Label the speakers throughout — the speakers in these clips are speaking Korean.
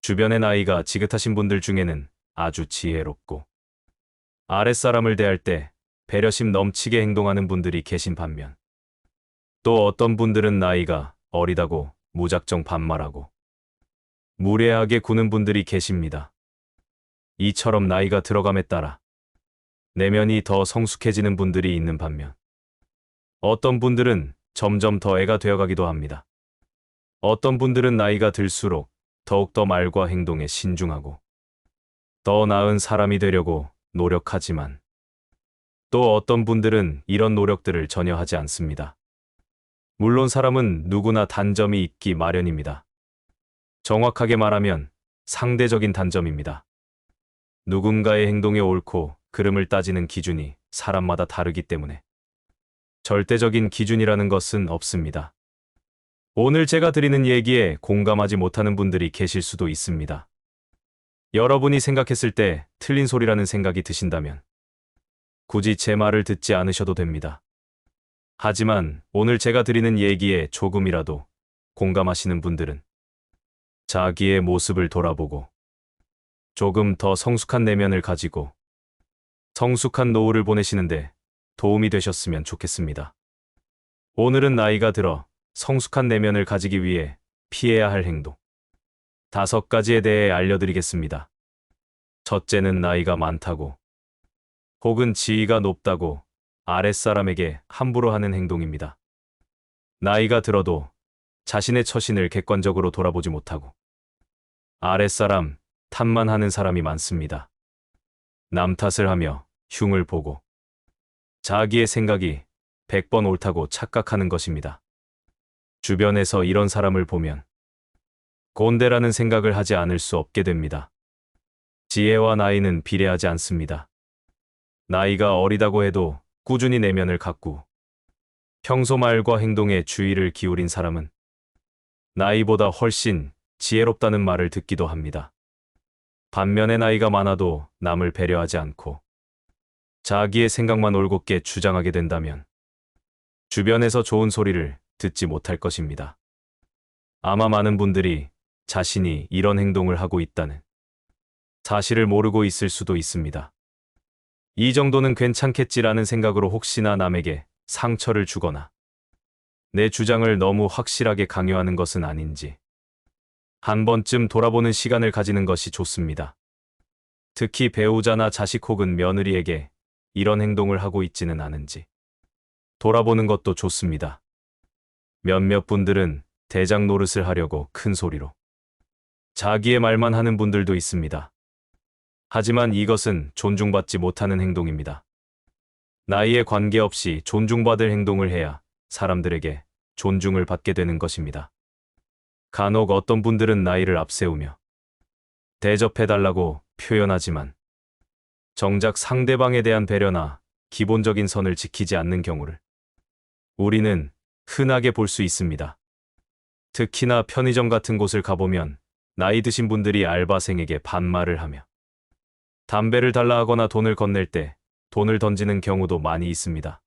Speaker 1: 주변의 나이가 지긋하신 분들 중에는 아주 지혜롭고 아랫사람을 대할 때 배려심 넘치게 행동하는 분들이 계신 반면, 또 어떤 분들은 나이가 어리다고 무작정 반말하고 무례하게 구는 분들이 계십니다. 이처럼 나이가 들어감에 따라 내면이 더 성숙해지는 분들이 있는 반면, 어떤 분들은 점점 더 애가 되어가기도 합니다. 어떤 분들은 나이가 들수록 더욱더 말과 행동에 신중하고 더 나은 사람이 되려고 노력하지만, 또 어떤 분들은 이런 노력들을 전혀 하지 않습니다. 물론 사람은 누구나 단점이 있기 마련입니다. 정확하게 말하면 상대적인 단점입니다. 누군가의 행동의 옳고 그름을 따지는 기준이 사람마다 다르기 때문에 절대적인 기준이라는 것은 없습니다. 오늘 제가 드리는 얘기에 공감하지 못하는 분들이 계실 수도 있습니다. 여러분이 생각했을 때 틀린 소리라는 생각이 드신다면 굳이 제 말을 듣지 않으셔도 됩니다. 하지만 오늘 제가 드리는 얘기에 조금이라도 공감하시는 분들은 자기의 모습을 돌아보고 조금 더 성숙한 내면을 가지고 성숙한 노후를 보내시는데 도움이 되셨으면 좋겠습니다. 오늘은 나이가 들어 성숙한 내면을 가지기 위해 피해야 할 행동 5가지에 대해 알려드리겠습니다. 첫째는 나이가 많다고 혹은 지위가 높다고 아랫사람에게 함부로 하는 행동입니다. 나이가 들어도 자신의 처신을 객관적으로 돌아보지 못하고 아랫사람 탓만 하는 사람이 많습니다. 남 탓을 하며 흉을 보고 자기의 생각이 100번 옳다고 착각하는 것입니다. 주변에서 이런 사람을 보면 꼰대라는 생각을 하지 않을 수 없게 됩니다. 지혜와 나이는 비례하지 않습니다. 나이가 어리다고 해도 꾸준히 내면을 가꾸고 평소 말과 행동에 주의를 기울인 사람은 나이보다 훨씬 지혜롭다는 말을 듣기도 합니다. 반면에 나이가 많아도 남을 배려하지 않고 자기의 생각만 올곧게 주장하게 된다면 주변에서 좋은 소리를 듣지 못할 것입니다. 아마 많은 분들이 자신이 이런 행동을 하고 있다는 사실을 모르고 있을 수도 있습니다. 이 정도는 괜찮겠지라는 생각으로 혹시나 남에게 상처를 주거나 내 주장을 너무 확실하게 강요하는 것은 아닌지 한 번쯤 돌아보는 시간을 가지는 것이 좋습니다. 특히 배우자나 자식 혹은 며느리에게 이런 행동을 하고 있지는 않은지 돌아보는 것도 좋습니다. 몇몇 분들은 대장 노릇을 하려고 큰 소리로 자기의 말만 하는 분들도 있습니다. 하지만 이것은 존중받지 못하는 행동입니다. 나이에 관계없이 존중받을 행동을 해야 사람들에게 존중을 받게 되는 것입니다. 간혹 어떤 분들은 나이를 앞세우며 대접해달라고 표현하지만 정작 상대방에 대한 배려나 기본적인 선을 지키지 않는 경우를 우리는 흔하게 볼 수 있습니다. 특히나 편의점 같은 곳을 가보면 나이 드신 분들이 알바생에게 반말을 하며 담배를 달라 하거나 돈을 건넬 때 돈을 던지는 경우도 많이 있습니다.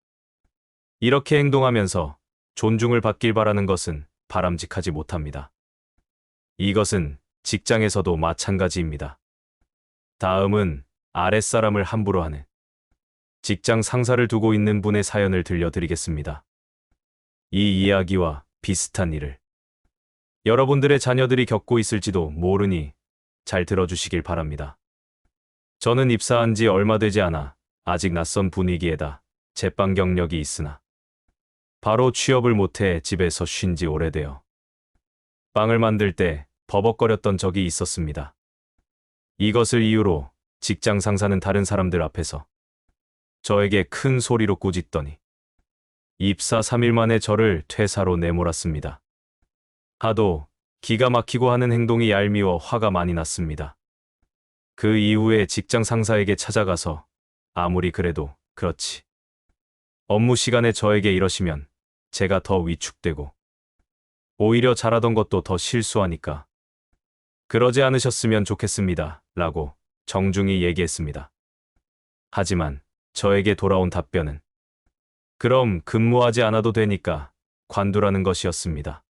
Speaker 1: 이렇게 행동하면서 존중을 받길 바라는 것은 바람직하지 못합니다. 이것은 직장에서도 마찬가지입니다. 다음은 아랫사람을 함부로 하는 직장 상사를 두고 있는 분의 사연을 들려드리겠습니다. 이 이야기와 비슷한 일을 여러분들의 자녀들이 겪고 있을지도 모르니 잘 들어주시길 바랍니다. 저는 입사한 지 얼마 되지 않아 아직 낯선 분위기에다 제빵 경력이 있으나 바로 취업을 못해 집에서 쉰 지 오래되어 빵을 만들 때 버벅거렸던 적이 있었습니다. 이것을 이유로 직장 상사는 다른 사람들 앞에서 저에게 큰 소리로 꾸짖더니 입사 3일 만에 저를 퇴사로 내몰았습니다. 하도 기가 막히고 하는 행동이 얄미워 화가 많이 났습니다. 그 이후에 직장 상사에게 찾아가서 아무리 그래도 그렇지, 업무 시간에 저에게 이러시면 제가 더 위축되고 오히려 잘하던 것도 더 실수하니까 그러지 않으셨으면 좋겠습니다. 라고 정중히 얘기했습니다. 하지만 저에게 돌아온 답변은 그럼 근무하지 않아도 되니까 관두라는 것이었습니다.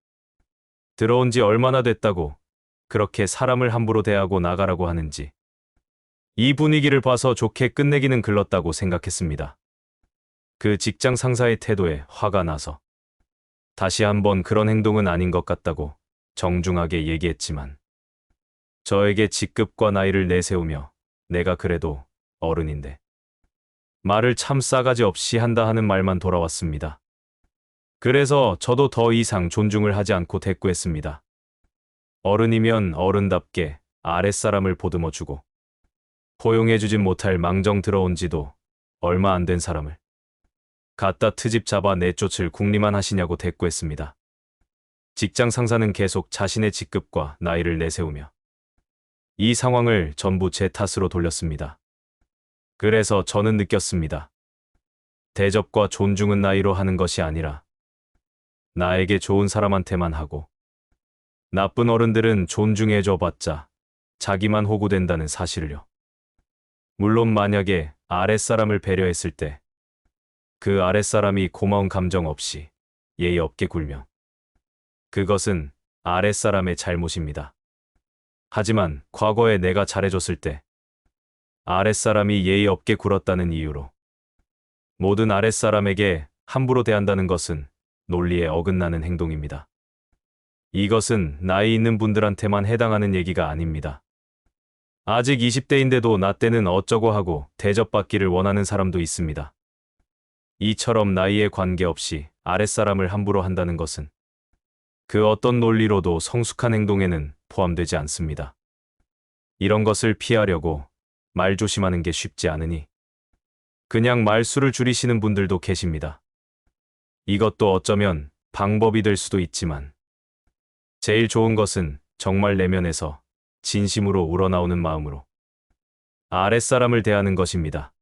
Speaker 1: 들어온 지 얼마나 됐다고 그렇게 사람을 함부로 대하고 나가라고 하는지. 이 분위기를 봐서 좋게 끝내기는 글렀다고 생각했습니다. 그 직장 상사의 태도에 화가 나서 다시 한번 그런 행동은 아닌 것 같다고 정중하게 얘기했지만 저에게 직급과 나이를 내세우며 내가 그래도 어른인데 말을 참 싸가지 없이 한다 하는 말만 돌아왔습니다. 그래서 저도 더 이상 존중을 하지 않고 대꾸했습니다. 어른이면 어른답게 아랫사람을 보듬어주고 포용해주진 못할 망정 들어온 지도 얼마 안 된 사람을 갖다 트집 잡아 내쫓을 궁리만 하시냐고 대꾸했습니다. 직장 상사는 계속 자신의 직급과 나이를 내세우며 이 상황을 전부 제 탓으로 돌렸습니다. 그래서 저는 느꼈습니다. 대접과 존중은 나이로 하는 것이 아니라 나에게 좋은 사람한테만 하고 나쁜 어른들은 존중해줘봤자 자기만 호구된다는 사실을요. 물론 만약에 아랫사람을 배려했을 때 그 아랫사람이 고마운 감정 없이 예의 없게 굴면 그것은 아랫사람의 잘못입니다. 하지만 과거에 내가 잘해줬을 때 아랫사람이 예의 없게 굴었다는 이유로 모든 아랫사람에게 함부로 대한다는 것은 논리에 어긋나는 행동입니다. 이것은 나이 있는 분들한테만 해당하는 얘기가 아닙니다. 아직 20대인데도 나 때는 어쩌고 하고 대접받기를 원하는 사람도 있습니다. 이처럼 나이에 관계없이 아랫사람을 함부로 한다는 것은 그 어떤 논리로도 성숙한 행동에는 포함되지 않습니다. 이런 것을 피하려고 말 조심하는 게 쉽지 않으니 그냥 말수를 줄이시는 분들도 계십니다. 이것도 어쩌면 방법이 될 수도 있지만 제일 좋은 것은 정말 내면에서 진심으로 우러나오는 마음으로 아랫사람을 대하는 것입니다.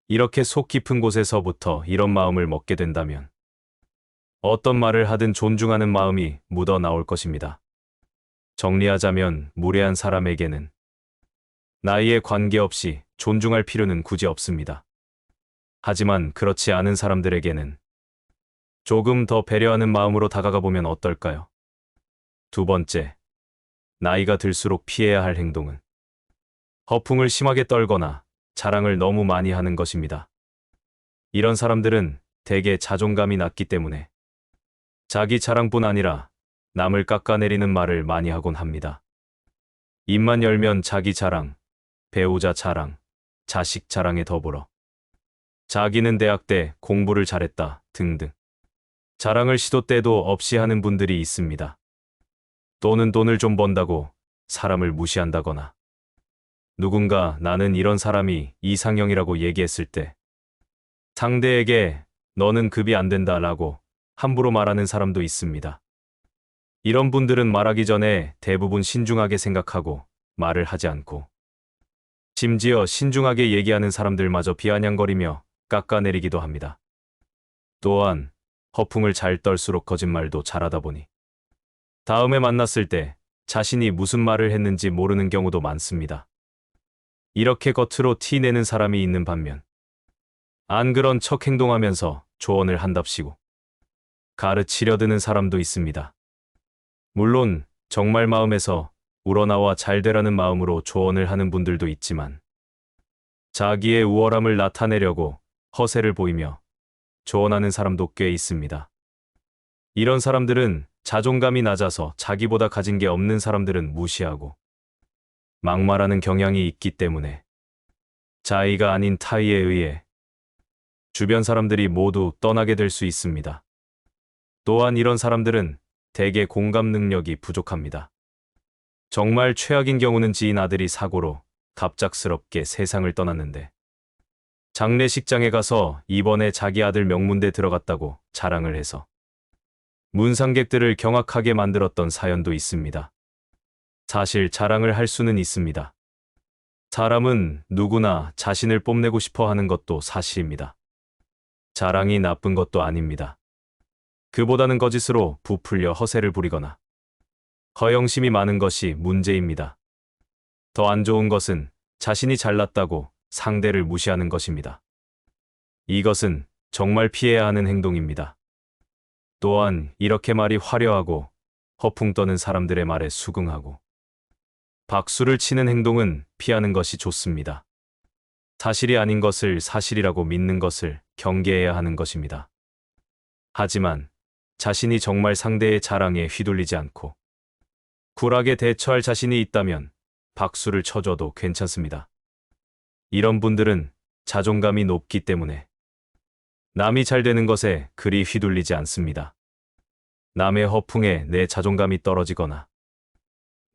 Speaker 1: 이렇게 속 깊은 곳에서부터 이런 마음을 먹게 된다면 어떤 말을 하든 존중하는 마음이 묻어 나올 것입니다. 정리하자면 무례한 사람에게는 나이에 관계없이 존중할 필요는 굳이 없습니다. 하지만 그렇지 않은 사람들에게는 조금 더 배려하는 마음으로 다가가 보면 어떨까요? 두 번째, 나이가 들수록 피해야 할 행동은 허풍을 심하게 떨거나 자랑을 너무 많이 하는 것입니다. 이런 사람들은 대개 자존감이 낮기 때문에 자기 자랑뿐 아니라 남을 깎아내리는 말을 많이 하곤 합니다. 입만 열면 자기 자랑, 배우자 자랑, 자식 자랑에 더불어 자기는 대학 때 공부를 잘했다 등등 자랑을 시도 때도 없이 하는 분들이 있습니다. 또는 돈을 좀 번다고 사람을 무시한다거나 누군가 나는 이런 사람이 이상형이라고 얘기했을 때 상대에게 너는 급이 안 된다라고 함부로 말하는 사람도 있습니다. 이런 분들은 말하기 전에 대부분 신중하게 생각하고 말을 하지 않고 심지어 신중하게 얘기하는 사람들마저 비아냥거리며 깎아내리기도 합니다. 또한 허풍을 잘 떨수록 거짓말도 잘하다 보니 다음에 만났을 때 자신이 무슨 말을 했는지 모르는 경우도 많습니다. 이렇게 겉으로 티 내는 사람이 있는 반면 안 그런 척 행동하면서 조언을 한답시고 가르치려 드는 사람도 있습니다. 물론 정말 마음에서 우러나와 잘 되라는 마음으로 조언을 하는 분들도 있지만 자기의 우월함을 나타내려고 허세를 보이며 조언하는 사람도 꽤 있습니다. 이런 사람들은 자존감이 낮아서 자기보다 가진 게 없는 사람들은 무시하고 막말하는 경향이 있기 때문에 자의가 아닌 타의에 의해 주변 사람들이 모두 떠나게 될 수 있습니다. 또한 이런 사람들은 대개 공감 능력이 부족합니다. 정말 최악인 경우는 지인 아들이 사고로 갑작스럽게 세상을 떠났는데 장례식장에 가서 이번에 자기 아들 명문대 들어갔다고 자랑을 해서 문상객들을 경악하게 만들었던 사연도 있습니다. 사실 자랑을 할 수는 있습니다. 사람은 누구나 자신을 뽐내고 싶어 하는 것도 사실입니다. 자랑이 나쁜 것도 아닙니다. 그보다는 거짓으로 부풀려 허세를 부리거나 허영심이 많은 것이 문제입니다. 더 안 좋은 것은 자신이 잘났다고 상대를 무시하는 것입니다. 이것은 정말 피해야 하는 행동입니다. 또한 이렇게 말이 화려하고 허풍 떠는 사람들의 말에 수긍하고 박수를 치는 행동은 피하는 것이 좋습니다. 사실이 아닌 것을 사실이라고 믿는 것을 경계해야 하는 것입니다. 하지만 자신이 정말 상대의 자랑에 휘둘리지 않고 쿨하게 대처할 자신이 있다면 박수를 쳐줘도 괜찮습니다. 이런 분들은 자존감이 높기 때문에 남이 잘 되는 것에 그리 휘둘리지 않습니다. 남의 허풍에 내 자존감이 떨어지거나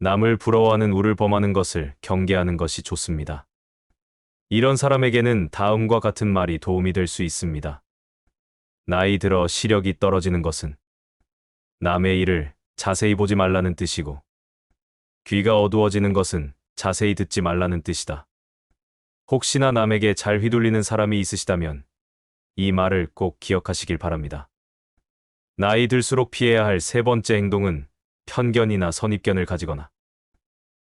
Speaker 1: 남을 부러워하는 우를 범하는 것을 경계하는 것이 좋습니다. 이런 사람에게는 다음과 같은 말이 도움이 될 수 있습니다. 나이 들어 시력이 떨어지는 것은 남의 일을 자세히 보지 말라는 뜻이고, 귀가 어두워지는 것은 자세히 듣지 말라는 뜻이다. 혹시나 남에게 잘 휘둘리는 사람이 있으시다면 이 말을 꼭 기억하시길 바랍니다. 나이 들수록 피해야 할 세 번째 행동은 편견이나 선입견을 가지거나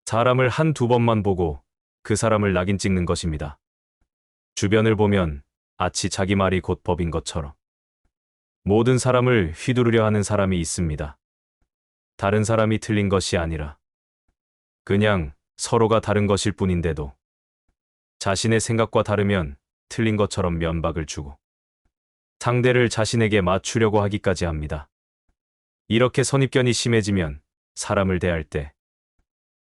Speaker 1: 사람을 한두 번만 보고 그 사람을 낙인 찍는 것입니다. 주변을 보면 아치 자기 말이 곧 법인 것처럼 모든 사람을 휘두르려 하는 사람이 있습니다. 다른 사람이 틀린 것이 아니라 그냥 서로가 다른 것일 뿐인데도 자신의 생각과 다르면 틀린 것처럼 면박을 주고 상대를 자신에게 맞추려고 하기까지 합니다. 이렇게 선입견이 심해지면 사람을 대할 때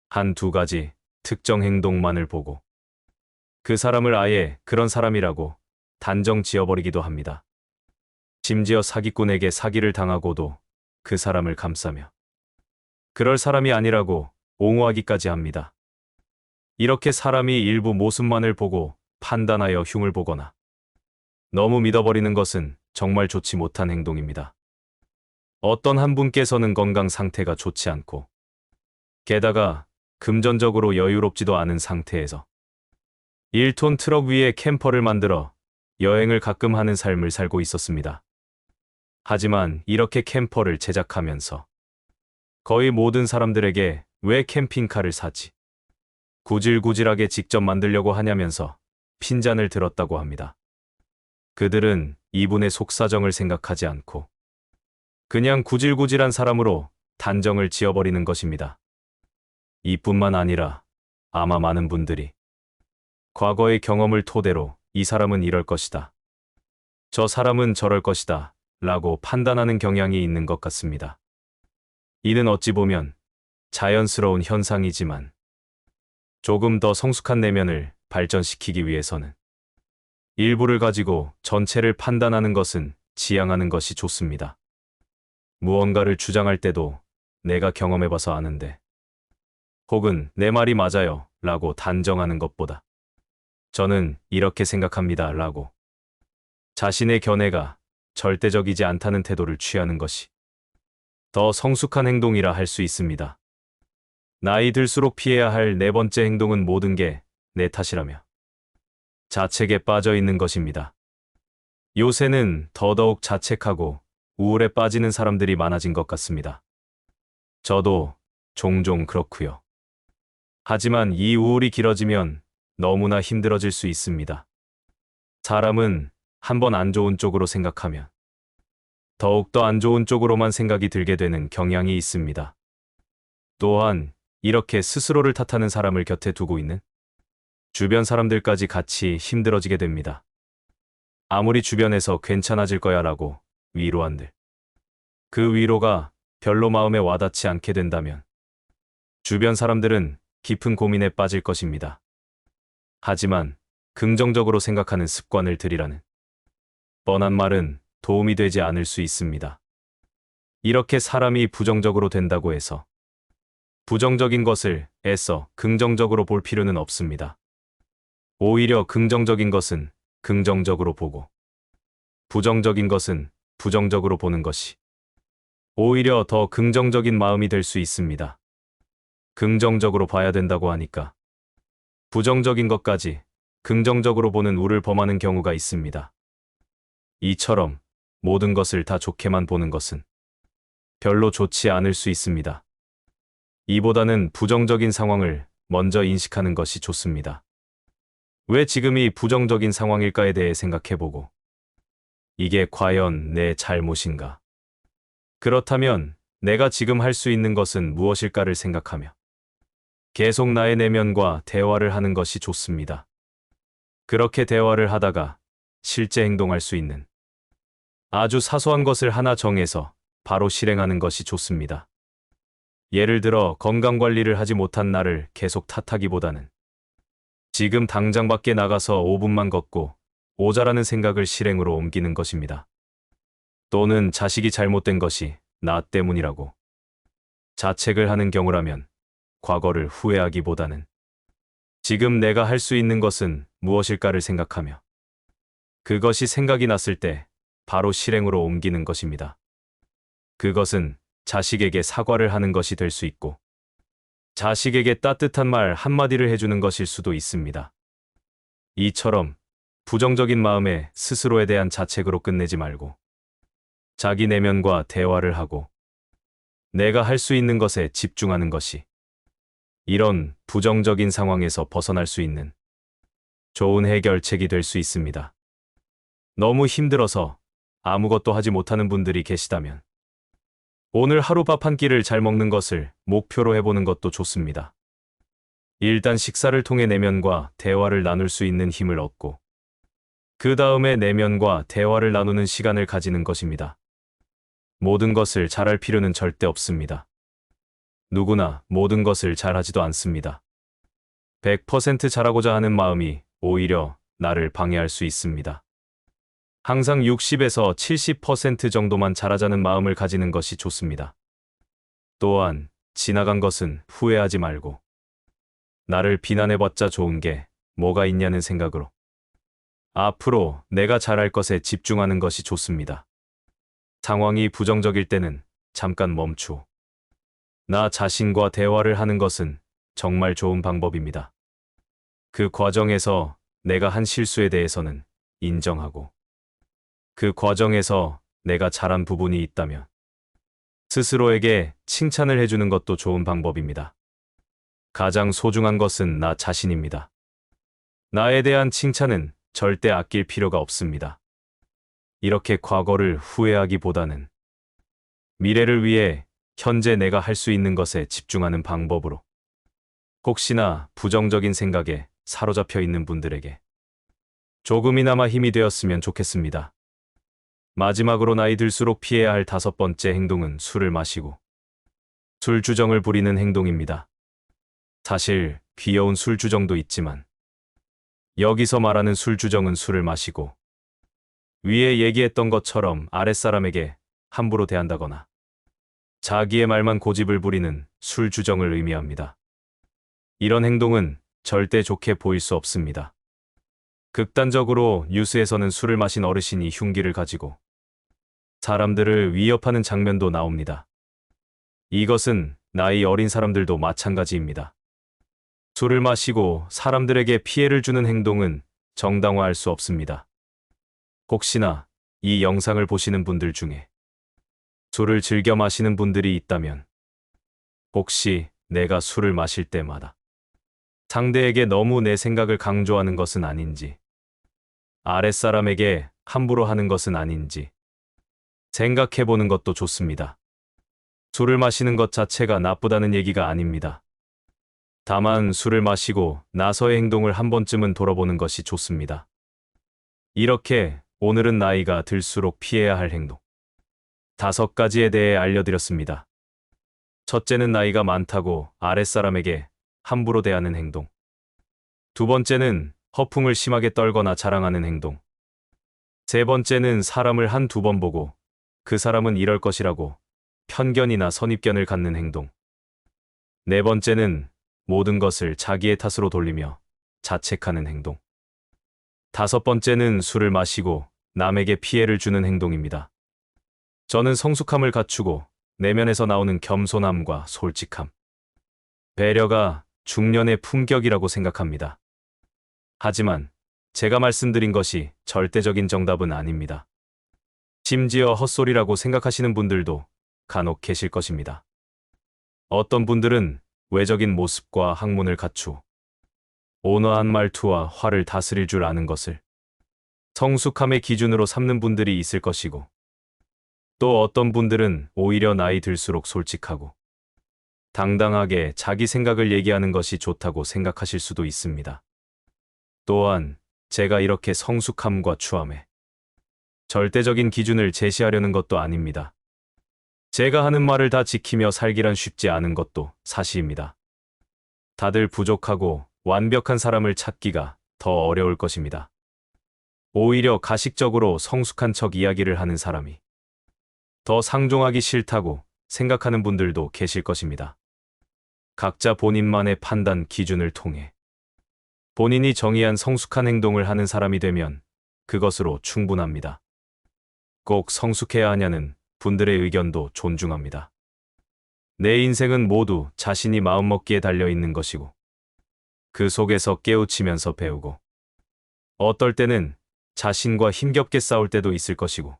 Speaker 1: 한두 가지 특정 행동만을 보고 그 사람을 아예 그런 사람이라고 단정 지어버리기도 합니다. 심지어 사기꾼에게 사기를 당하고도 그 사람을 감싸며 그럴 사람이 아니라고 옹호하기까지 합니다. 이렇게 사람이 일부 모습만을 보고 판단하여 흉을 보거나 너무 믿어버리는 것은 정말 좋지 못한 행동입니다. 어떤 한 분께서는 건강 상태가 좋지 않고 게다가 금전적으로 여유롭지도 않은 상태에서 1톤 트럭 위에 캠퍼를 만들어 여행을 가끔 하는 삶을 살고 있었습니다. 하지만 이렇게 캠퍼를 제작하면서 거의 모든 사람들에게 왜 캠핑카를 사지? 구질구질하게 직접 만들려고 하냐면서 핀잔을 들었다고 합니다. 그들은 이분의 속사정을 생각하지 않고 그냥 구질구질한 사람으로 단정을 지어버리는 것입니다. 이뿐만 아니라 아마 많은 분들이 과거의 경험을 토대로 이 사람은 이럴 것이다, 저 사람은 저럴 것이다 라고 판단하는 경향이 있는 것 같습니다. 이는 어찌 보면 자연스러운 현상이지만 조금 더 성숙한 내면을 발전시키기 위해서는 일부를 가지고 전체를 판단하는 것은 지양하는 것이 좋습니다. 무언가를 주장할 때도 내가 경험해봐서 아는데 혹은 내 말이 맞아요 라고 단정하는 것보다 저는 이렇게 생각합니다 라고 자신의 견해가 절대적이지 않다는 태도를 취하는 것이 더 성숙한 행동이라 할 수 있습니다. 나이 들수록 피해야 할 네 번째 행동은 모든 게 내 탓이라며 자책에 빠져 있는 것입니다. 요새는 더더욱 자책하고 우울에 빠지는 사람들이 많아진 것 같습니다. 저도 종종 그렇고요. 하지만 이 우울이 길어지면 너무나 힘들어질 수 있습니다. 사람은 한번 안 좋은 쪽으로 생각하면 더욱더 안 좋은 쪽으로만 생각이 들게 되는 경향이 있습니다. 또한 이렇게 스스로를 탓하는 사람을 곁에 두고 있는 주변 사람들까지 같이 힘들어지게 됩니다. 아무리 주변에서 괜찮아질 거야 라고 위로한들 그 위로가 별로 마음에 와닿지 않게 된다면 주변 사람들은 깊은 고민에 빠질 것입니다. 하지만 긍정적으로 생각하는 습관을 들이라는 뻔한 말은 도움이 되지 않을 수 있습니다. 이렇게 사람이 부정적으로 된다고 해서 부정적인 것을 애써 긍정적으로 볼 필요는 없습니다. 오히려 긍정적인 것은 긍정적으로 보고 부정적인 것은 부정적으로 보는 것이 오히려 더 긍정적인 마음이 될 수 있습니다. 긍정적으로 봐야 된다고 하니까 부정적인 것까지 긍정적으로 보는 우를 범하는 경우가 있습니다. 이처럼 모든 것을 다 좋게만 보는 것은 별로 좋지 않을 수 있습니다. 이보다는 부정적인 상황을 먼저 인식하는 것이 좋습니다. 왜 지금이 부정적인 상황일까에 대해 생각해보고 이게 과연 내 잘못인가? 그렇다면 내가 지금 할 수 있는 것은 무엇일까를 생각하며 계속 나의 내면과 대화를 하는 것이 좋습니다. 그렇게 대화를 하다가 실제 행동할 수 있는 아주 사소한 것을 하나 정해서 바로 실행하는 것이 좋습니다. 예를 들어 건강관리를 하지 못한 나를 계속 탓하기보다는 지금 당장 밖에 나가서 5분만 걷고 오자라는 생각을 실행으로 옮기는 것입니다. 또는 자식이 잘못된 것이 나 때문이라고 자책을 하는 경우라면 과거를 후회하기보다는 지금 내가 할 수 있는 것은 무엇일까를 생각하며 그것이 생각이 났을 때 바로 실행으로 옮기는 것입니다. 그것은 자식에게 사과를 하는 것이 될 수 있고 자식에게 따뜻한 말 한마디를 해주는 것일 수도 있습니다. 이처럼 부정적인 마음에 스스로에 대한 자책으로 끝내지 말고 자기 내면과 대화를 하고 내가 할 수 있는 것에 집중하는 것이 이런 부정적인 상황에서 벗어날 수 있는 좋은 해결책이 될 수 있습니다. 너무 힘들어서 아무것도 하지 못하는 분들이 계시다면 오늘 하루 밥 한 끼를 잘 먹는 것을 목표로 해보는 것도 좋습니다. 일단 식사를 통해 내면과 대화를 나눌 수 있는 힘을 얻고 그 다음에 내면과 대화를 나누는 시간을 가지는 것입니다. 모든 것을 잘할 필요는 절대 없습니다. 누구나 모든 것을 잘하지도 않습니다. 100% 잘하고자 하는 마음이 오히려 나를 방해할 수 있습니다. 항상 60에서 70% 정도만 잘하자는 마음을 가지는 것이 좋습니다. 또한 지나간 것은 후회하지 말고 나를 비난해봤자 좋은 게 뭐가 있냐는 생각으로 앞으로 내가 잘할 것에 집중하는 것이 좋습니다. 상황이 부정적일 때는 잠깐 멈추어 나 자신과 대화를 하는 것은 정말 좋은 방법입니다. 그 과정에서 내가 한 실수에 대해서는 인정하고 그 과정에서 내가 잘한 부분이 있다면 스스로에게 칭찬을 해주는 것도 좋은 방법입니다. 가장 소중한 것은 나 자신입니다. 나에 대한 칭찬은 절대 아낄 필요가 없습니다. 이렇게 과거를 후회하기보다는 미래를 위해 현재 내가 할 수 있는 것에 집중하는 방법으로 혹시나 부정적인 생각에 사로잡혀 있는 분들에게 조금이나마 힘이 되었으면 좋겠습니다. 마지막으로 나이 들수록 피해야 할 5번째 행동은 술을 마시고 술주정을 부리는 행동입니다. 사실 귀여운 술주정도 있지만 여기서 말하는 술주정은 술을 마시고 위에 얘기했던 것처럼 아랫사람에게 함부로 대한다거나 자기의 말만 고집을 부리는 술주정을 의미합니다. 이런 행동은 절대 좋게 보일 수 없습니다. 극단적으로 뉴스에서는 술을 마신 어르신이 흉기를 가지고 사람들을 위협하는 장면도 나옵니다. 이것은 나이 어린 사람들도 마찬가지입니다. 술을 마시고 사람들에게 피해를 주는 행동은 정당화할 수 없습니다. 혹시나 이 영상을 보시는 분들 중에 술을 즐겨 마시는 분들이 있다면 혹시 내가 술을 마실 때마다 상대에게 너무 내 생각을 강조하는 것은 아닌지 아랫사람에게 함부로 하는 것은 아닌지 생각해보는 것도 좋습니다. 술을 마시는 것 자체가 나쁘다는 얘기가 아닙니다. 다만 술을 마시고 나서의 행동을 한 번쯤은 돌아보는 것이 좋습니다. 이렇게 오늘은 나이가 들수록 피해야 할 행동 5가지에 대해 알려드렸습니다. 첫째는 나이가 많다고 아랫사람에게 함부로 대하는 행동. 두 번째는 허풍을 심하게 떨거나 자랑하는 행동. 세 번째는 사람을 한두 번 보고 그 사람은 이럴 것이라고 편견이나 선입견을 갖는 행동. 네 번째는 모든 것을 자기의 탓으로 돌리며 자책하는 행동. 5번째는 술을 마시고 남에게 피해를 주는 행동입니다. 저는 성숙함을 갖추고 내면에서 나오는 겸손함과 솔직함, 배려가 중년의 품격이라고 생각합니다. 하지만 제가 말씀드린 것이 절대적인 정답은 아닙니다. 심지어 헛소리라고 생각하시는 분들도 간혹 계실 것입니다. 어떤 분들은 외적인 모습과 학문을 갖추어 온화한 말투와 화를 다스릴 줄 아는 것을 성숙함의 기준으로 삼는 분들이 있을 것이고 또 어떤 분들은 오히려 나이 들수록 솔직하고 당당하게 자기 생각을 얘기하는 것이 좋다고 생각하실 수도 있습니다. 또한 제가 이렇게 성숙함과 추함에 절대적인 기준을 제시하려는 것도 아닙니다. 제가 하는 말을 다 지키며 살기란 쉽지 않은 것도 사실입니다. 다들 부족하고 완벽한 사람을 찾기가 더 어려울 것입니다. 오히려 가식적으로 성숙한 척 이야기를 하는 사람이 더 상종하기 싫다고 생각하는 분들도 계실 것입니다. 각자 본인만의 판단 기준을 통해 본인이 정의한 성숙한 행동을 하는 사람이 되면 그것으로 충분합니다. 꼭 성숙해야 하냐는 분들의 의견도 존중합니다. 내 인생은 모두 자신이 마음먹기에 달려 있는 것이고 그 속에서 깨우치면서 배우고 어떨 때는 자신과 힘겹게 싸울 때도 있을 것이고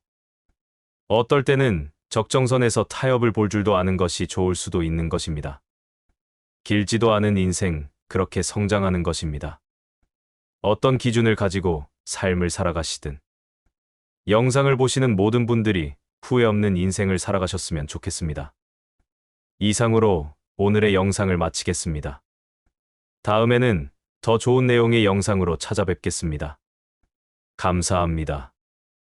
Speaker 1: 어떨 때는 적정선에서 타협을 볼 줄도 아는 것이 좋을 수도 있는 것입니다. 길지도 않은 인생, 그렇게 성장하는 것입니다. 어떤 기준을 가지고 삶을 살아가시든 영상을 보시는 모든 분들이 후회 없는 인생을 살아가셨으면 좋겠습니다. 이상으로 오늘의 영상을 마치겠습니다. 다음에는 더 좋은 내용의 영상으로 찾아뵙겠습니다. 감사합니다.